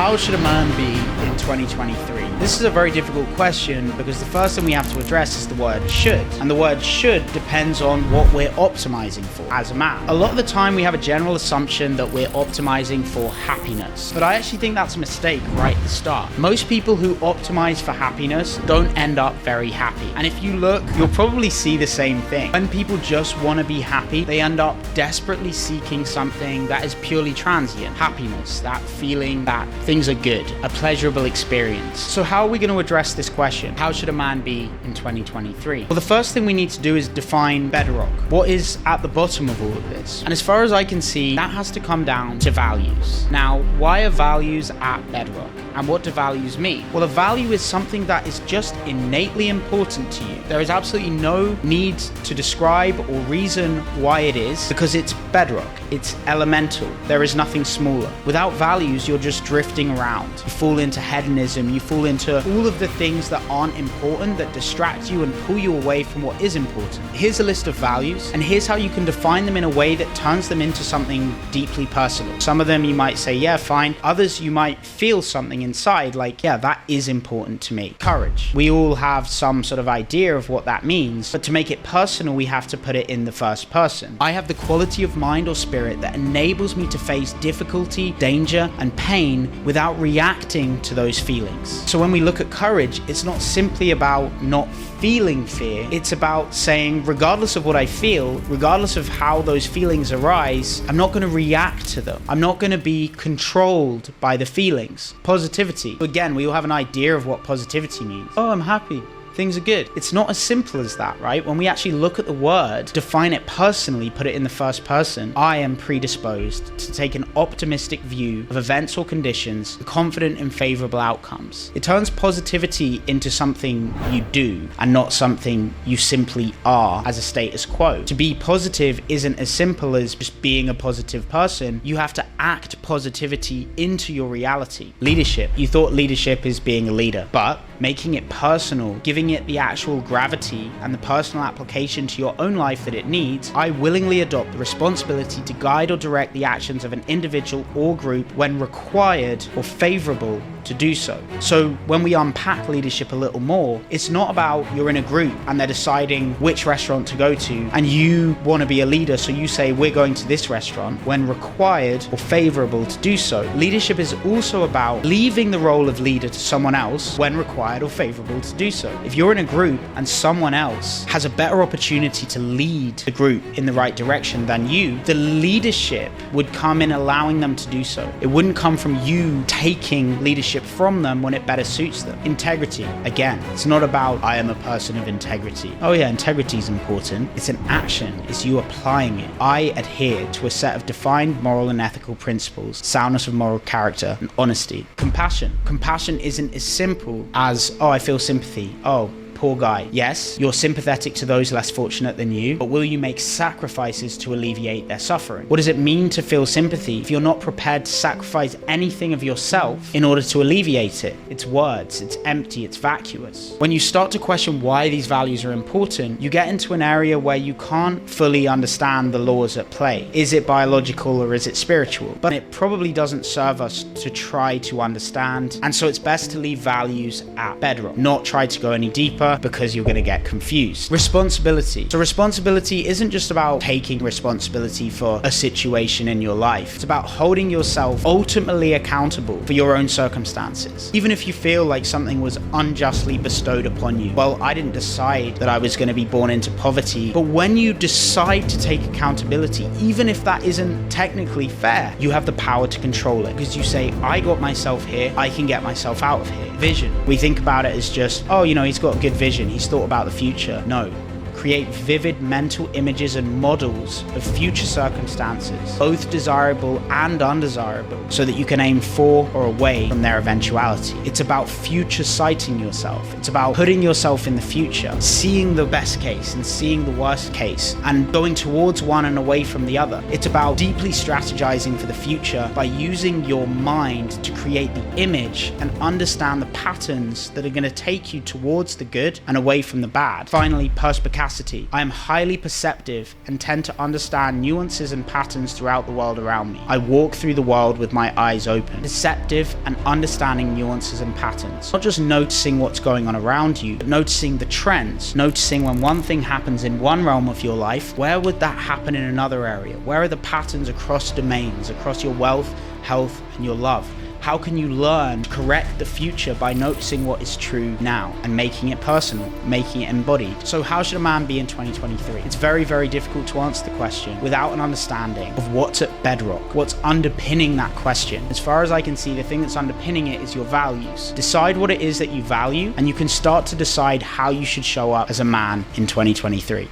How should a man be in 2023? This is a very difficult question because the first thing we have to address is the word should. And the word should depends on what we're optimizing for as a man. A lot of the time we have a general assumption that we're optimizing for happiness. But I actually think that's a mistake right at the start. Most people who optimize for happiness don't end up very happy. And if you look, you'll probably see the same thing. When people just want to be happy, they end up desperately seeking something that is purely transient. Happiness, that feeling that things are good, a pleasurable experience. So how are we going to address this question? How should a man be in 2023? Well, the first thing we need to do is define bedrock. What is at the bottom of all of this? And as far as I can see, that has to come down to values. Now, why are values at bedrock? And what do values mean? Well, a value is something that is just innately important to you. There is absolutely no need to describe or reason why it is, because it's bedrock. It's elemental. There is nothing smaller. Without values, you're just drifting around. You fall into hedonism. You fall into all of the things that aren't important, that distract you and pull you away from what is important. Here's a list of values, and here's how you can define them in a way that turns them into something deeply personal. Some of them you might say, yeah, fine. Others you might feel something inside like, yeah, that is important to me. Courage. We all have some sort of idea of what that means, but to make it personal, we have to put it in the first person. I have the quality of mind or spirit that enables me to face difficulty, danger, and pain without reacting to those feelings. So when we look at courage, it's not simply about not feeling fear. It's about saying, regardless of what I feel, regardless of how those feelings arise, I'm not going to react to them. I'm not going to be controlled by the feelings. Positivity. Again, we all have an idea of what positivity means. Oh, I'm happy. Things are good. It's not as simple as that, right? When we actually look at the word, define it personally, put it in the first person, I am predisposed to take an optimistic view of events or conditions, confident in favorable outcomes. It turns positivity into something you do and not something you simply are as a status quo. To be positive isn't as simple as just being a positive person. You have to act positivity into your reality. Leadership. You thought leadership is being a leader, but making it personal, giving it the actual gravity and the personal application to your own life that it needs, I willingly adopt the responsibility to guide or direct the actions of an individual or group when required or favorable to do so. So when we unpack leadership a little more, it's not about you're in a group and they're deciding which restaurant to go to and you want to be a leader, so you say we're going to this restaurant when required or favorable to do so. Leadership is also about leaving the role of leader to someone else when required or favorable to do so. If you're in a group and someone else has a better opportunity to lead the group in the right direction than you, the leadership would come in allowing them to do so. It wouldn't come from you taking leadership from them when it better suits them. Integrity. Again, it's not about I am a person of integrity. Oh yeah, integrity is important. It's an action. It's you applying it. I adhere to a set of defined moral and ethical principles, soundness of moral character, and honesty. Compassion. Compassion isn't as simple as, oh, I feel sympathy. Oh, poor guy. Yes, you're sympathetic to those less fortunate than you, but will you make sacrifices to alleviate their suffering? What does it mean to feel sympathy if you're not prepared to sacrifice anything of yourself in order to alleviate it? It's words, it's empty, it's vacuous. When you start to question why these values are important, you get into an area where you can't fully understand the laws at play. Is it biological or is it spiritual? But it probably doesn't serve us to try to understand, and so it's best to leave values at bedrock, not try to go any deeper, because you're going to get confused. Responsibility. So responsibility isn't just about taking responsibility for a situation in your life. It's about holding yourself ultimately accountable for your own circumstances. Even if you feel like something was unjustly bestowed upon you. Well, I didn't decide that I was going to be born into poverty, but when you decide to take accountability, even if that isn't technically fair, you have the power to control it, because you say, I got myself here, I can get myself out of here. Vision. We think about it as just, oh, he's got a good vision, he's thought about the future. No. Create vivid mental images and models of future circumstances, both desirable and undesirable, so that you can aim for or away from their eventuality. It's about future sighting yourself. It's about putting yourself in the future, seeing the best case and seeing the worst case, and going towards one and away from the other. It's about deeply strategizing for the future by using your mind to create the image and understand the patterns that are going to take you towards the good and away from the bad. Finally, perspicacity. Perspicacity. I am highly perceptive and tend to understand nuances and patterns throughout the world around me. I walk through the world with my eyes open. Perceptive and understanding nuances and patterns. Not just noticing what's going on around you, but noticing the trends. Noticing when one thing happens in one realm of your life, where would that happen in another area? Where are the patterns across domains, across your wealth, health, and your love? How can you learn to correct the future by noticing what is true now and making it personal, making it embodied? So how should a man be in 2023? It's very, very difficult to answer the question without an understanding of what's at bedrock, what's underpinning that question. As far as I can see, the thing that's underpinning it is your values. Decide what it is that you value, and you can start to decide how you should show up as a man in 2023.